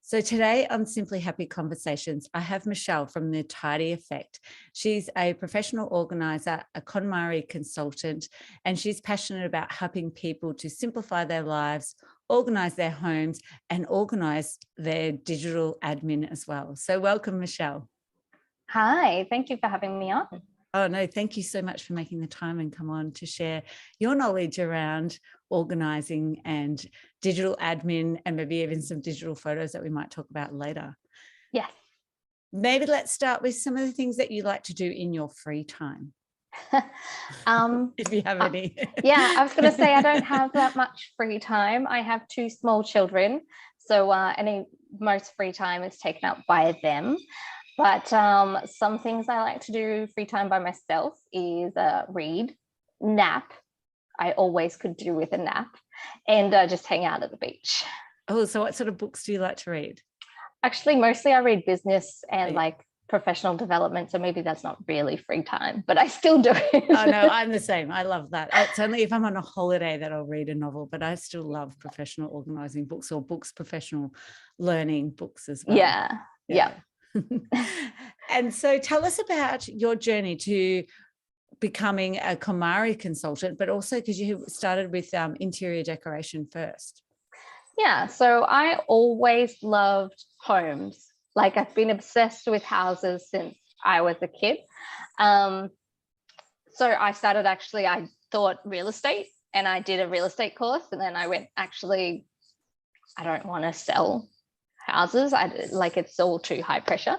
So today on Simply Happy Conversations, I have Michelle from The Tidy Effect. She's a professional organizer, a KonMari consultant, and she's passionate about helping people to simplify their lives, organize their homes, and organize their digital admin as well. So welcome, Michelle. Hi, thank you for having me on. Oh, no, thank you so much for making the time and come on to share your knowledge around organising and digital admin, and maybe even some digital photos that we might talk about later. Yes. Maybe let's start with some of the things that you like to do in your free time. If you have any. Yeah, I was going to say I don't have that much free time. I have two small children, so most free time is taken up by them. But some things I like to do free time by myself is read, nap. I always could do with a nap, and just hang out at the beach. Oh, so what sort of books do you like to read? Actually, mostly I read business and like professional development, so maybe that's not really free time, but I still do it. Oh no, I'm the same. I love that. It's only if I'm on a holiday that I'll read a novel, but I still love professional organizing books, or books, professional learning books as well. Yeah. And so tell us about your journey to becoming a KonMari consultant, but also because you started with interior decoration first. Yeah, so I always loved homes. Like, I've been obsessed with houses since I was a kid. So I started I thought real estate, and I did a real estate course, and then I went, actually, I don't want to sell houses. It's all too high pressure.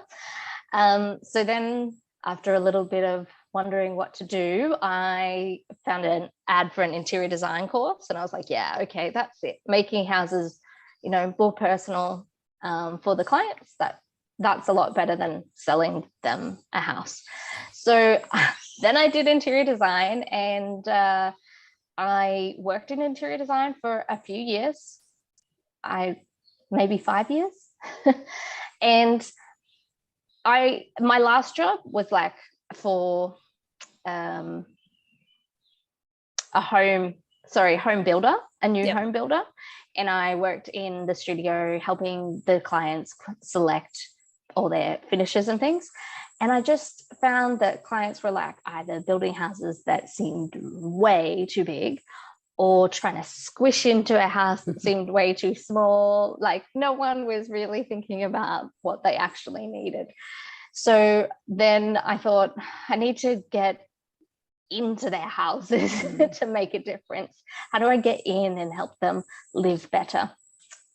So then after a little bit of wondering what to do, I found an ad for an interior design course, and I was like, yeah, okay, that's it. Making houses, more personal for the clients. That's a lot better than selling them a house. So then I did interior design, and I worked in interior design for a few years. Maybe 5 years. And my last job was like for a home builder, a new home builder. And I worked in the studio helping the clients select all their finishes and things. And I just found that clients were like either building houses that seemed way too big, or trying to squish into a house that seemed way too small. Like, no one was really thinking about what they actually needed. So then I thought, I need to get into their houses to make a difference. How do I get in and help them live better?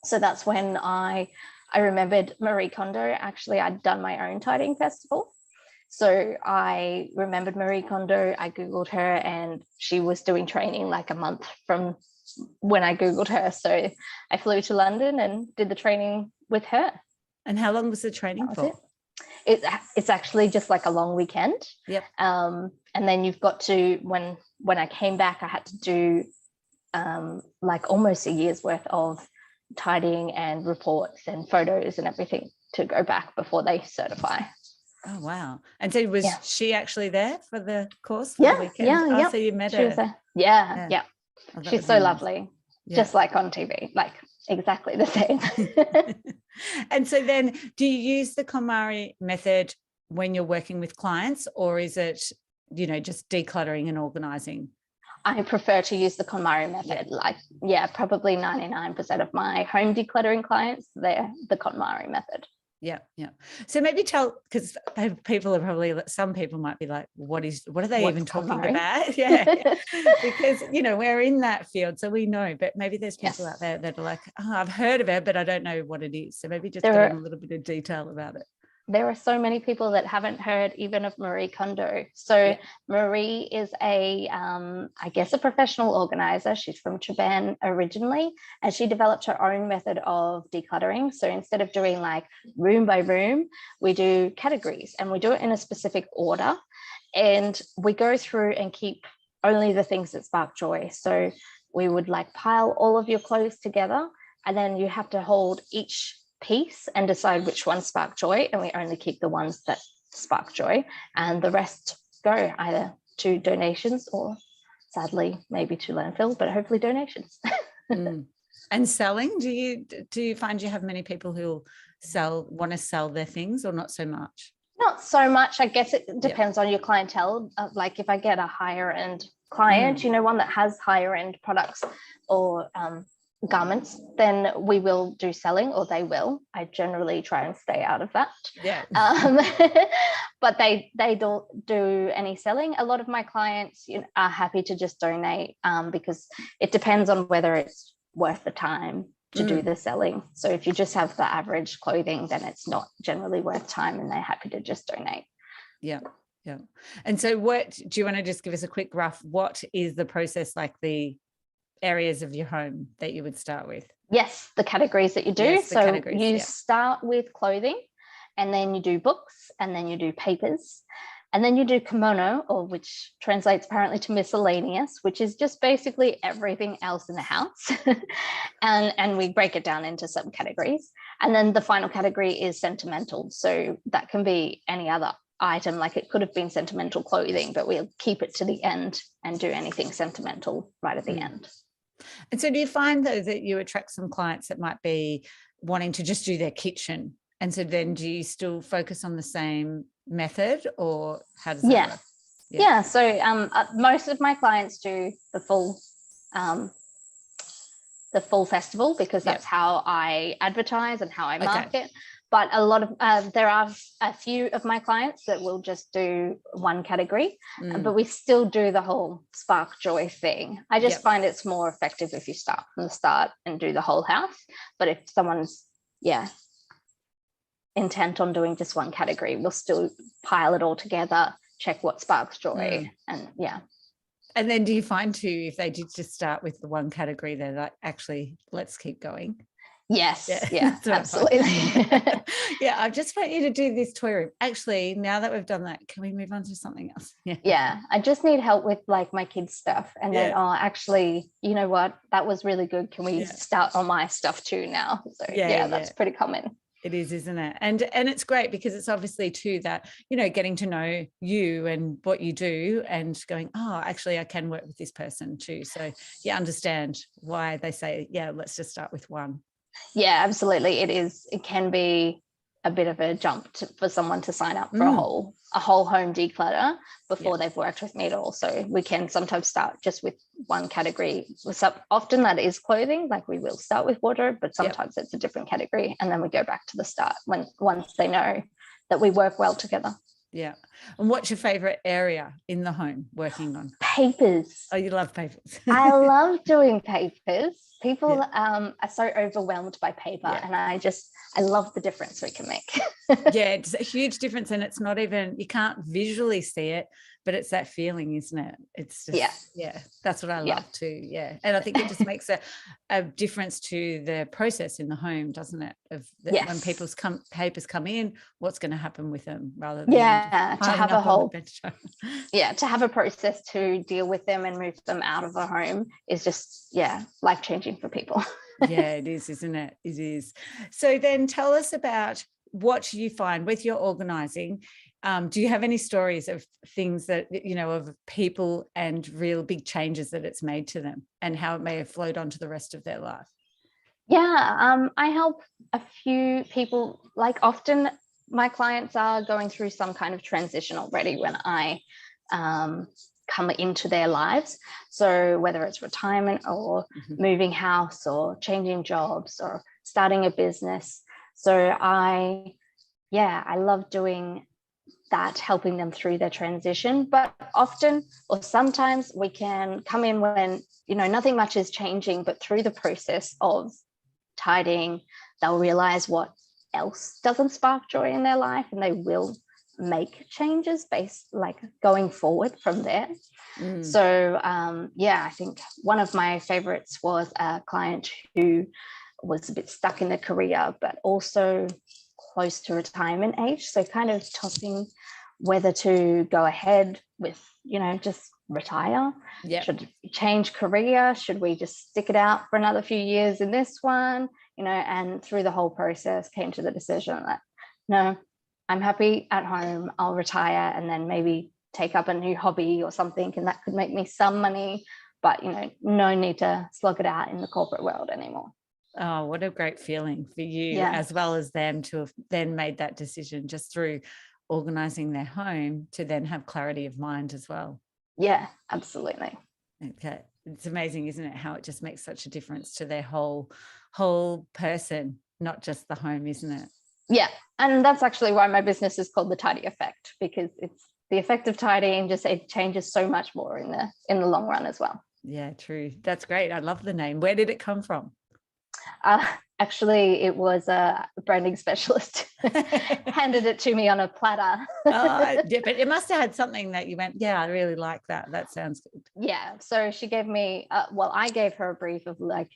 So that's when I remembered Marie Kondo. Actually, I'd done my own tidying festival. So I remembered Marie Kondo. I Googled her, and she was doing training like a month from when I Googled her. So I flew to London and did the training with her. And how long was the training for? It's actually just like a long weekend. Yep. And then you've got to, when I came back, I had to do like almost a year's worth of tidying and reports and photos and everything to go back before they certify. Oh, wow. And so was she actually there for the course for the weekend? Yeah. So you met she her. Was there. Yeah. Oh, she's so lovely. Just like on TV, like exactly the same. And so then do you use the KonMari method when you're working with clients, or is it, just decluttering and organizing? I prefer to use the KonMari method. Probably 99% of my home decluttering clients, they're the KonMari method. Yeah. So maybe tell, because people are probably, some people might be like, what are they even talking about? Yeah. Because, we're in that field, so we know, but maybe there's people out there that are like, oh, I've heard of it, but I don't know what it is. So maybe just go in a little bit of detail about it. There are so many people that haven't heard even of Marie Kondo. So Marie is a professional organizer. She's from Japan originally, and she developed her own method of decluttering. So instead of doing like room by room, we do categories, and we do it in a specific order. And we go through and keep only the things that spark joy. So we would like pile all of your clothes together, and then you have to hold each piece and decide which ones spark joy, and we only keep the ones that spark joy, and the rest go either to donations or, sadly, maybe to landfill, but hopefully donations. And selling, do you find you have many people who want to sell their things, or not so much? Not so much. I guess it depends on your clientele. Like if I get a higher end client, one that has higher end products or garments, then we will do selling, or they will. I generally try and stay out of that. Yeah. But they don't do any selling. A lot of my clients are happy to just donate, because it depends on whether it's worth the time to do the selling. So if you just have the average clothing, then it's not generally worth time, and they're happy to just donate. Yeah. And so do you want to just give us a quick rough, what is the process, like the areas of your home that you would start with? Yes, the categories that you do. Yes, so you start with clothing, and then you do books, and then you do papers, and then you do kimono, or which translates apparently to miscellaneous, which is just basically everything else in the house. and we break it down into some categories. And then the final category is sentimental. So that can be any other item, like it could have been sentimental clothing, but we'll keep it to the end and do anything sentimental right at the end. And so do you find, though, that you attract some clients that might be wanting to just do their kitchen? And so then do you still focus on the same method, or how does that work? Yeah. So most of my clients do the full festival, because that's how I advertise and how I market. But a lot of there are a few of my clients that will just do one category, but we still do the whole spark joy thing. I just find it's more effective if you start from the start and do the whole house. But if someone's intent on doing just one category, we'll still pile it all together, check what sparks joy, and And then do you find too, if they did just start with the one category, they're like, actually, let's keep going? Yes. Yeah, absolutely. I just want you to do this toy room. Actually, now that we've done that, can we move on to something else? Yeah, I just need help with like my kids' stuff. And then, actually, you know what? That was really good. Can we start on my stuff too now? So that's pretty common. It is, isn't it? And it's great, because it's obviously too that, getting to know you and what you do, and going, oh, actually I can work with this person too. So understand why they say, let's just start with one. Yeah, absolutely. It is. It can be a bit of a jump for someone to sign up for a whole home declutter before they've worked with me at all. So we can sometimes start just with one category. Often that is clothing, like we will start with wardrobe, but sometimes it's a different category, and then we go back to the start once they know that we work well together. Yeah. And what's your favorite area in the home working on? Papers. Oh, you love papers. I love doing papers. People are so overwhelmed by paper, and I love the difference we can make. It's a huge difference, and it's not even, you can't visually see it, but it's that feeling, isn't it? It's just, that's what I love too. Yeah. And I think it just makes a difference to the process in the home, doesn't it? When papers come in, what's going to happen with them, rather than to have a whole to have a process to deal with them and move them out of a home is just life-changing for people. It is, isn't it? It is. So then tell us about what you find with your organizing. Do you have any stories of things that, of people and real big changes that it's made to them, and how it may have flowed on to the rest of their life? I help a few people. Like, often my clients are going through some kind of transition already when I come into their lives. So whether it's retirement or moving house or changing jobs or starting a business. So I love doing that, helping them through their transition. But often, or sometimes, we can come in when, nothing much is changing, but through the process of tidying, they'll realize what else doesn't spark joy in their life, and they will make changes going forward from there. So I think one of my favorites was a client who was a bit stuck in their career, but also close to retirement age, so kind of tossing whether to go ahead with just retire. Should we change career? Should we just stick it out for another few years in this one? And through the whole process came to the decision that no, I'm happy at home, I'll retire and then maybe take up a new hobby or something, and that could make me some money, but no need to slog it out in the corporate world anymore. Oh, what a great feeling for you, Yeah. as well as them, to have then made that decision just through organizing their home to then have clarity of mind as well. Yeah, absolutely. Okay. It's amazing, isn't it, how it just makes such a difference to their whole person, not just the home, isn't it? Yeah. And that's actually why my business is called The Tidy Effect, because it's the effect of tidying, just it changes so much more in the long run as well. Yeah, true. That's great. I love the name. Where did it come from? Actually, it was a branding specialist handed it to me on a platter. Yeah, but it must have had something that you went, yeah, I really like that. That sounds good. Yeah. So she gave me, I gave her a brief of like,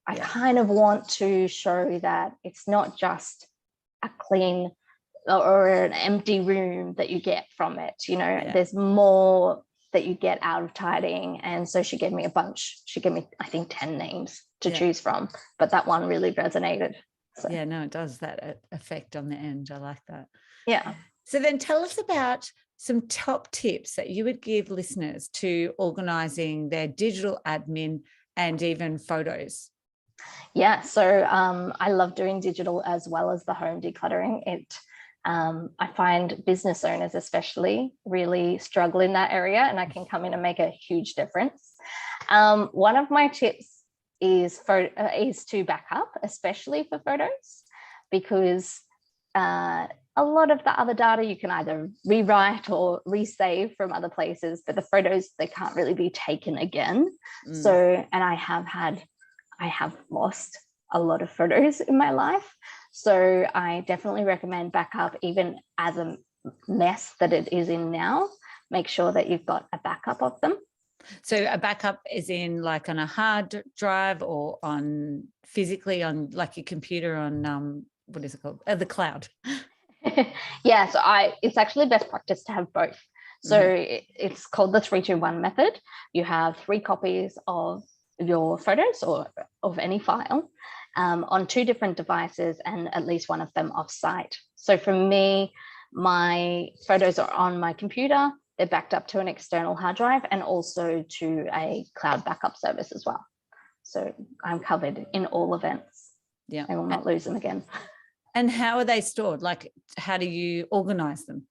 I kind of want to show that it's not just a clean or an empty room that you get from it. There's more that you get out of tidying. And so she gave me a bunch. She gave me, I think, 10 names to choose from, but that one really resonated. So. Yeah, no, it does, that effect on the end. I like that. Yeah. So then tell us about some top tips that you would give listeners to organizing their digital admin and even photos. Yeah, so I love doing digital as well as the home decluttering. I find business owners especially really struggle in that area, and I can come in and make a huge difference. One of my tips is to back up, especially for photos, because a lot of the other data you can either rewrite or resave from other places, but the photos, they can't really be taken again. So, and I have lost a lot of photos in my life. So I definitely recommend backup, even as a mess that it is in now. Make sure that you've got a backup of them. So a backup is in like on a hard drive or on physically on like your computer on what is it called? The cloud. Yeah, so it's actually best practice to have both. So it's called the 3-2-1 method. You have 3 copies of your photos or of any file on 2 different devices, and at least one of them off-site. So for me, my photos are on my computer. They're backed up to an external hard drive and also to a cloud backup service as well. So I'm covered in all events. Yeah, I will not lose them again. And how are they stored? Like, how do you organize them?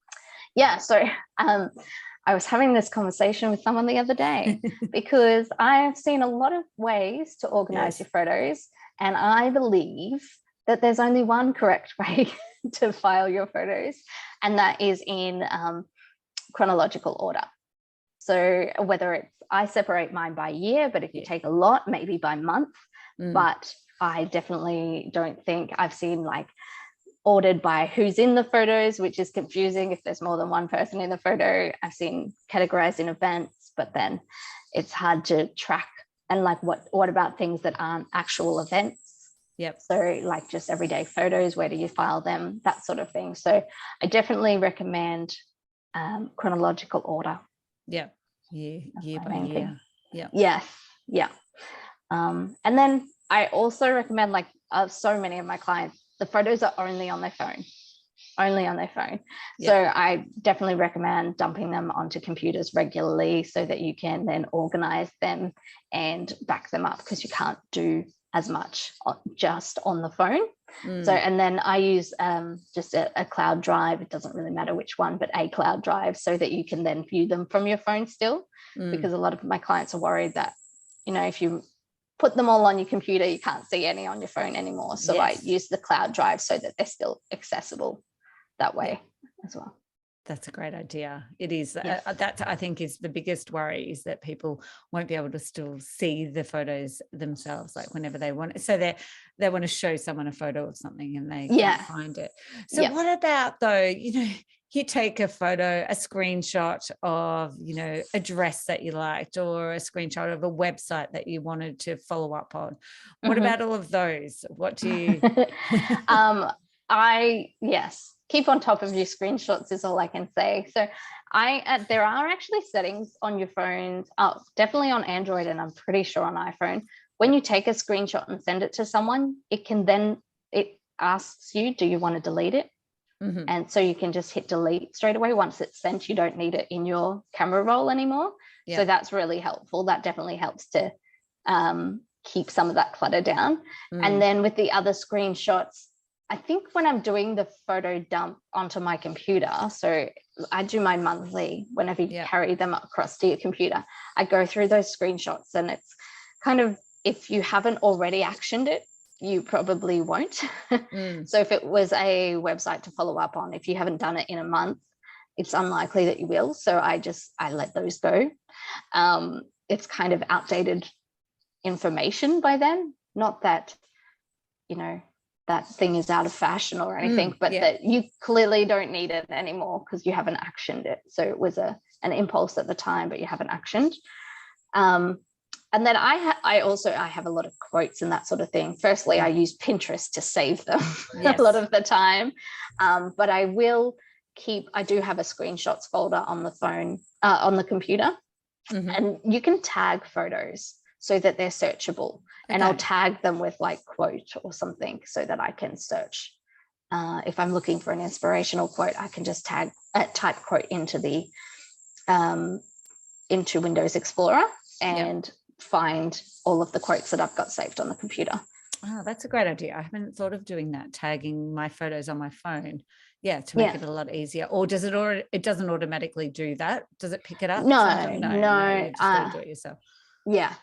Yeah, so I was having this conversation with someone the other day because I've seen a lot of ways to organize your photos, and I believe that there's only one correct way to file your photos, and that is in chronological order. So whether I separate mine by year, but if you take a lot, maybe by month, but I definitely don't think I've seen like ordered by who's in the photos, which is confusing if there's more than one person in the photo. I've seen categorized in events, but then it's hard to track. And like, what about things that aren't actual events? Yep. So like just everyday photos, where do you file them? That sort of thing. So I definitely recommend chronological order. Yeah. Year by year. Yeah. Yes. Yeah. And then I also recommend, like so many of my clients, the photos are only on their phone. Yeah. So I definitely recommend dumping them onto computers regularly so that you can then organize them and back them up, because you can't do as much just on the phone. So, and then I use just a cloud drive. It doesn't really matter which one, but a cloud drive, so that you can then view them from your phone still, because a lot of my clients are worried that, if you put them all on your computer, you can't see any on your phone anymore. So I use the cloud drive so that they're still accessible that way as well. That's a great idea. It is. That I think is the biggest worry, is that people won't be able to still see the photos themselves, like whenever they want it. So they want to show someone a photo of something and they can't find it. So what about though, you take a photo, a screenshot of, a dress that you liked, or a screenshot of a website that you wanted to follow up on. What about all of those? What do you? Keep on top of your screenshots is all I can say. So there are actually settings on your phones, definitely on Android, and I'm pretty sure on iPhone. When you take a screenshot and send it to someone, it asks you, do you want to delete it? And so you can just hit delete straight away. Once it's sent, you don't need it in your camera roll anymore. Yeah. So that's really helpful. That definitely helps to keep some of that clutter down. And then with the other screenshots, I think when I'm doing the photo dump onto my computer, so I do mine monthly, whenever you carry them across to your computer, I go through those screenshots, and it's kind of, if you haven't already actioned it, you probably won't. So if it was a website to follow up on, if you haven't done it in a month, it's unlikely that you will. So I let those go. It's kind of outdated information by then. Not that, that thing is out of fashion or anything, but that you clearly don't need it anymore because you haven't actioned it. So it was an impulse at the time, but you haven't actioned. And then I have a lot of quotes and that sort of thing. Firstly, I use Pinterest to save them a lot of the time. But I do have a screenshots folder on the phone, on the computer, and you can tag photos so that they're searchable. Okay. And I'll tag them with like quote or something so that I can search. If I'm looking for an inspirational quote, I can just type quote into Windows Explorer and find all of the quotes that I've got saved on the computer. Oh, that's a great idea. I haven't thought of doing that, tagging my photos on my phone. Yeah, to make it a lot easier. Or does it doesn't automatically do that? Does it pick it up? No, you just got to do it yourself. Yeah.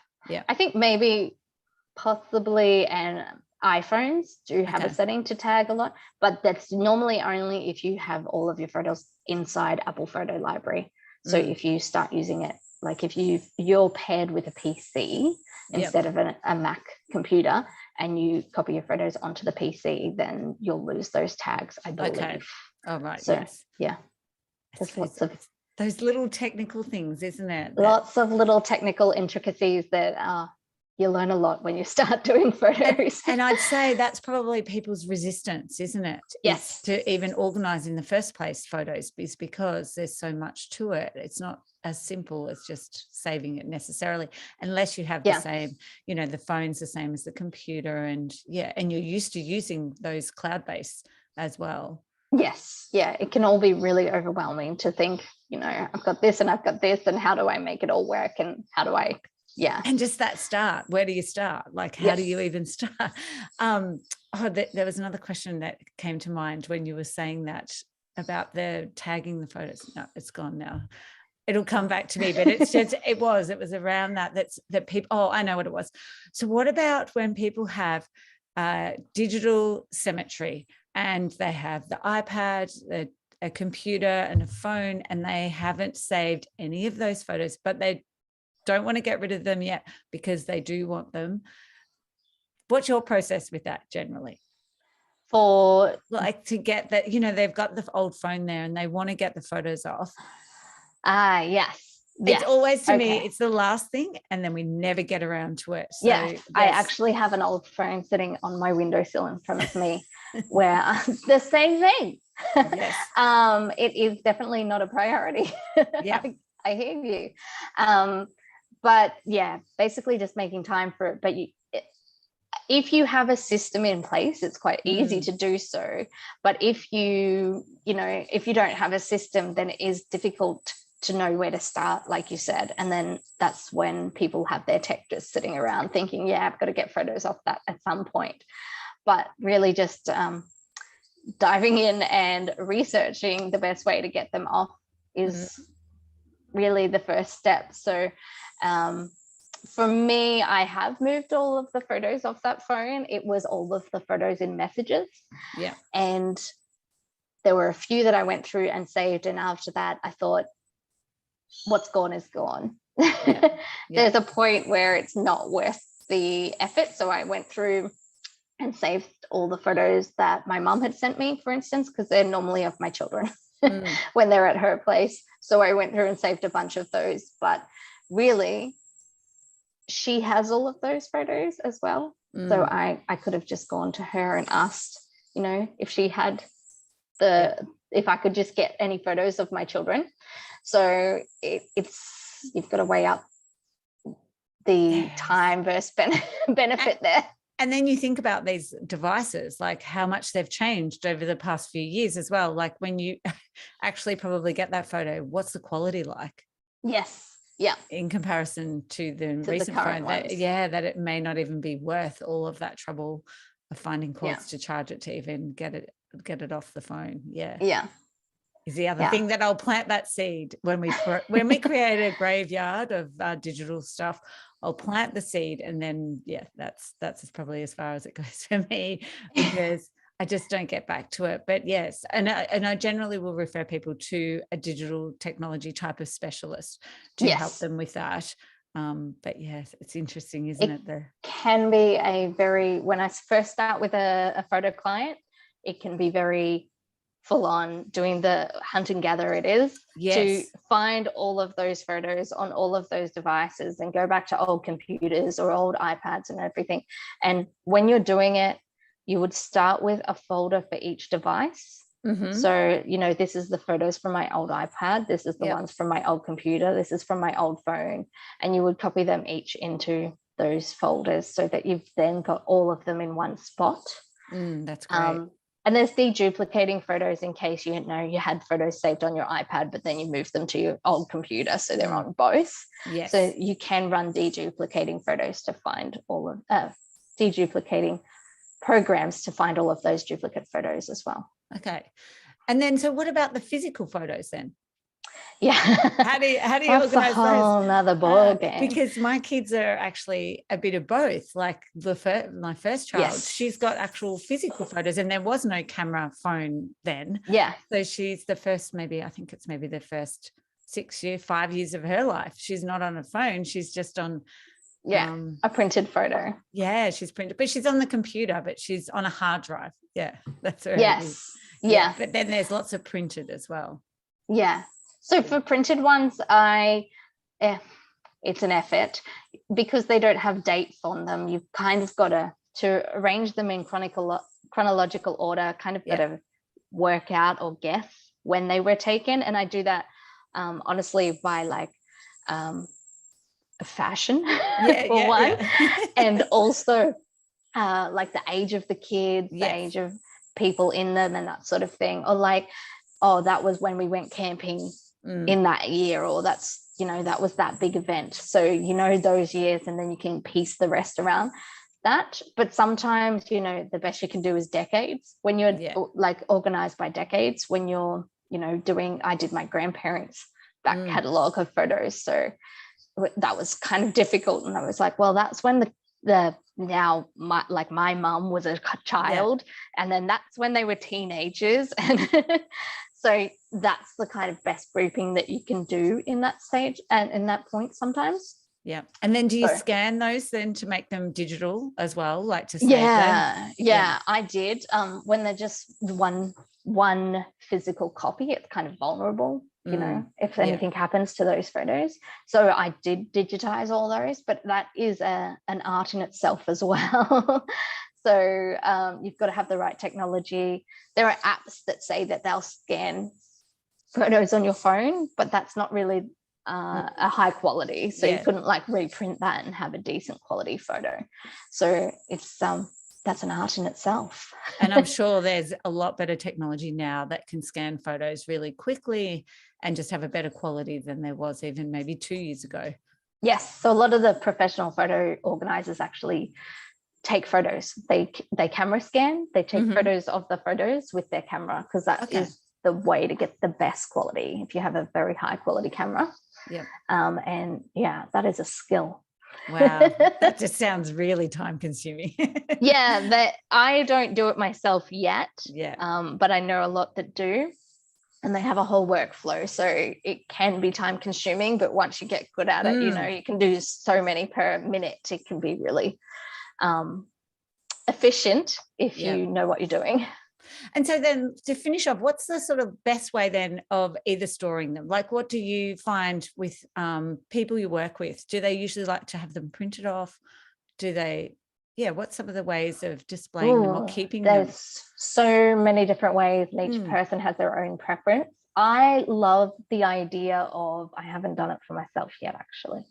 I think maybe possibly iPhones do have a setting to tag a lot, but that's normally only if you have all of your photos inside Apple Photo Library. So if you start using it, like if you're paired with a PC instead of a Mac computer, and you copy your photos onto the PC, then you'll lose those tags, I believe. Okay. Oh, right. So, yes. Yeah. There's lots of those little technical things, isn't it? Lots of little technical intricacies that you learn a lot when you start doing photos. And I'd say that's probably people's resistance, isn't it? Yes. To even organize in the first place photos, is because there's so much to it. It's not as simple as just saving it necessarily, unless you have the same, the phone's the same as the computer, and you're used to using those cloud-based as well. Yes. Yeah. It can all be really overwhelming to think, I've got this and I've got this, and how do I make it all work, and how do I and just that start, where do you start? Like, how do you even start? There was another question that came to mind when you were saying that about the tagging the photos. No, it's gone now. It'll come back to me, but it's just it was around that people. Oh, I know what it was. So what about when people have digital cemetery, and they have the iPad, a computer and a phone, and they haven't saved any of those photos, but they don't want to get rid of them yet because they do want them? What's your process with that generally? For like to get that, they've got the old phone there and they want to get the photos off. Yes. It's always to me, it's the last thing, and then we never get around to it. So I actually have an old phone sitting on my windowsill in front of me where the same thing. Yes. It is definitely not a priority. Yeah. I hear you. But basically just making time for it. But if you have a system in place, it's quite easy to do so. But if you don't have a system, then it is difficult to know where to start, like you said. And then that's when people have their tech just sitting around thinking, I've got to get photos off that at some point. But really just diving in and researching the best way to get them off is really the first step. So for me, I have moved all of the photos off that phone. It was all of the photos in messages. Yeah. And there were a few that I went through and saved. And after that, I thought, what's gone is gone. Yeah. There's a point where it's not worth the effort. So I went through and saved all the photos that my mum had sent me, for instance, because they're normally of my children when they're at her place. So I went through and saved a bunch of those. But really, she has all of those photos as well. So I could have just gone to her and asked, if she had if I could just get any photos of my children. So you've got to weigh up the time versus benefit there. And then you think about these devices, like how much they've changed over the past few years as well. Like when you actually probably get that photo, what's the quality like? Yes. Yeah. In comparison to the To the recent current phone, that, ones. that it may not even be worth all of that trouble of finding cords to charge it to even get it off the phone. Yeah. Is the other thing that I'll plant that seed when we create a graveyard of digital stuff. I'll plant the seed, and then that's probably as far as it goes for me, because I just don't get back to it. But yes, and I generally will refer people to a digital technology type of specialist to help them with that. But yes, it's interesting, isn't it? Can be when I first start with a photo client, it can be very full on doing the hunt and gather to find all of those photos on all of those devices and go back to old computers or old iPads and everything. And when you're doing it, you would start with a folder for each device. Mm-hmm. So, this is the photos from my old iPad. This is the ones from my old computer. This is from my old phone. And you would copy them each into those folders so that you've then got all of them in one spot. That's great. And there's deduplicating photos in case you had photos saved on your iPad, but then you moved them to your old computer, so they're on both. Yes. So you can run deduplicating photos to find all of deduplicating programs to find all of those duplicate photos as well. Okay. And then, so what about the physical photos then? Yeah. How do you organize a whole nother ball game. Because my kids are actually a bit of both. Like my first child, she's got actual physical photos, and there was no camera phone then. Yeah. So she's the first, I think it's the first 5 years of her life. She's not on a phone. She's just on a printed photo. Yeah, she's printed, but she's on the computer, but she's on a hard drive. Yeah, that's her. Yes. Yeah. But then there's lots of printed as well. Yeah. So for printed ones, it's an effort because they don't have dates on them. You've kind of got to arrange them in chronological order, kind of got to work out or guess when they were taken. And I do that honestly by fashion for one. And also like the age of the kids, the age of people in them and that sort of thing. Or that was when we went camping in that year, or that's that was that big event, so those years, and then you can piece the rest around that. But sometimes the best you can do is decades, when you're organized by decades, when you're I did my grandparents' back catalog of photos, so that was kind of difficult. And I was like, well, that's when my mum was a child, and then that's when they were teenagers, and so that's the kind of best grouping that you can do in that stage and in that point sometimes. Yeah. And then do you scan those then to make them digital as well, like to save them? Yeah, I did. When they're just one physical copy, it's kind of vulnerable, if anything happens to those photos. So I did digitize all those, but that is an art in itself as well. So you've got to have the right technology. There are apps that say that they'll scan photos on your phone, but that's not really a high quality. So you couldn't reprint that and have a decent quality photo. So it's that's an art in itself. And I'm sure there's a lot better technology now that can scan photos really quickly and just have a better quality than there was even maybe 2 years ago. Yes. So a lot of the professional photo organizers actually take photos. They camera scan. They take photos of the photos with their camera, because that is the way to get the best quality if you have a very high quality camera. Yeah. And that is a skill. Wow, that just sounds really time consuming. That I don't do it myself yet. But I know a lot that do, and they have a whole workflow, so it can be time consuming, but once you get good at it, you can do so many per minute. It can be really efficient if you know what you're doing. And so then to finish off, what's the sort of best way then of either storing them? Like, what do you find with people you work with? Do they usually like to have them printed off? Do they, what's some of the ways of displaying them or keeping them? There's so many different ways, and each person has their own preference. I love the idea of, I haven't done it for myself yet, actually,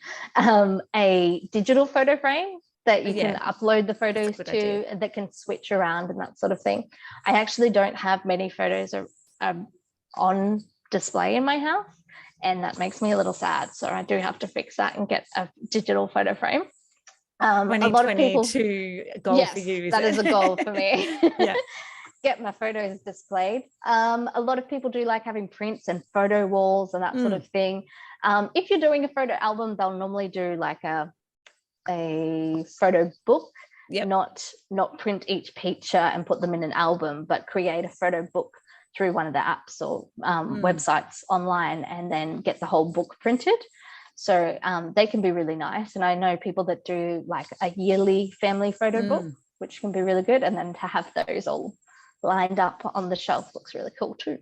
a digital photo frame. that you can upload the photos to idea. that can switch around and that sort of thing. I actually don't have many photos on display in my house, and that makes me a little sad. So I do have to fix that and get a digital photo frame. A lot of people, goal yes, for you. That is a goal for me. Yeah. Get my photos displayed. A lot of people do like having prints and photo walls and that sort of thing. If you're doing a photo album, they'll normally do like a photo book, not print each picture and put them in an album, but create a photo book through one of the apps or websites online, and then get the whole book printed. So they can be really nice. And I know people that do like a yearly family photo book, which can be really good. And then to have those all lined up on the shelf looks really cool too.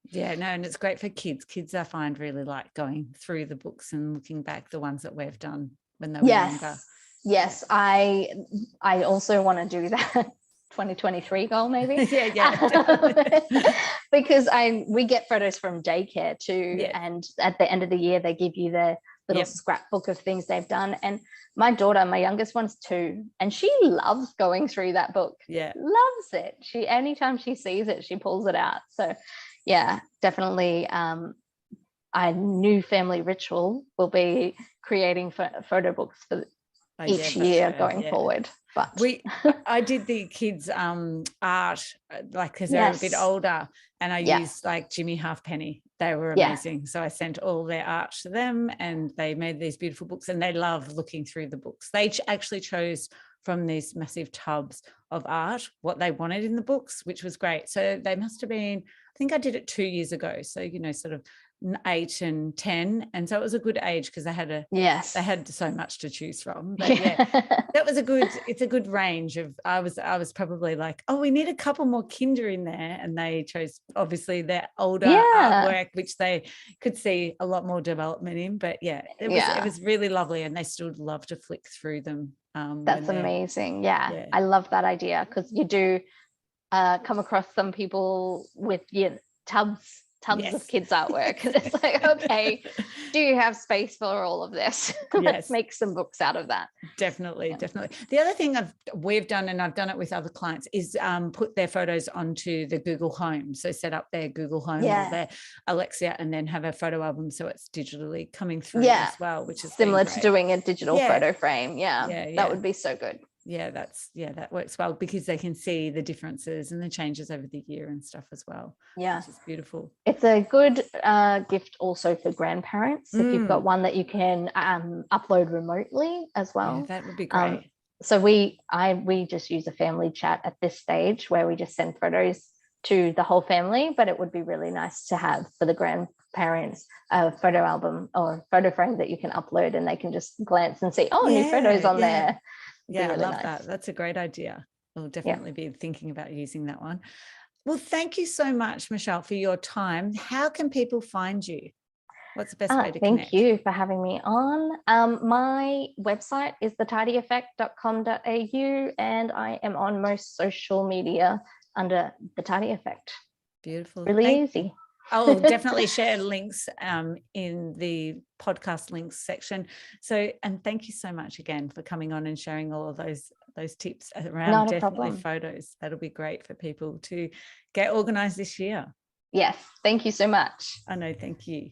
Yeah, no, and it's great for kids. Kids, I find, really like going through the books and looking back, the ones that we've done when they were younger. Yes, I also want to do that 2023 goal maybe. Because we get photos from daycare too, and at the end of the year they give you the little scrapbook of things they've done. And my daughter, my youngest one's 2, and she loves going through that book. Loves it. Anytime she sees it, she pulls it out. So yeah, definitely a new family ritual will be creating photo books for each year going forward. But I did the kids art, like, because they're a bit older, and I used like Jimmy Halfpenny. They were amazing. So I sent all their art to them, and they made these beautiful books, and they love looking through the books. They actually chose from these massive tubs of art what they wanted in the books, which was great. So they must have been, I think I did it 2 years ago. So, sort of 8 and 10, and so it was a good age because they had so much to choose from. But that was it's a good range of. I was probably like, oh, we need a couple more kinder in there, and they chose obviously their older artwork, which they could see a lot more development in. But it was really lovely, and they still love to flick through them. That's amazing. I love that idea, because you do come across some people with tubs of kids artwork, and it's like, okay, do you have space for all of this? Let's make some books out of that. Definitely. The other thing we've done, and I've done it with other clients, is put their photos onto the Google Home. So set up their Google Home or their Alexa, and then have a photo album so it's digitally coming through as well, which is similar to doing a digital photo frame. That would be so good. That works well, because they can see the differences and the changes over the year and stuff as well. Which is beautiful. It's a good gift also for grandparents if you've got one that you can upload remotely as well. That would be great. So we just use a family chat at this stage, where we just send photos to the whole family, but it would be really nice to have for the grandparents a photo album or photo frame that you can upload, and they can just glance and see, new photos on there. I love that. That's a great idea. We'll definitely be thinking about using that one. Well, thank you so much, Michelle, for your time. How can people find you? What's the best way to connect? Thank you for having me on. My website is thetidyeffect.com.au, and I am on most social media under The Tidy Effect. Beautiful. Really easy. I'll definitely share links in the podcast links section. So, and thank you so much again for coming on and sharing all of those tips around definitely photos. That'll be great for people to get organized this year. Yes, thank you so much. I know, thank you.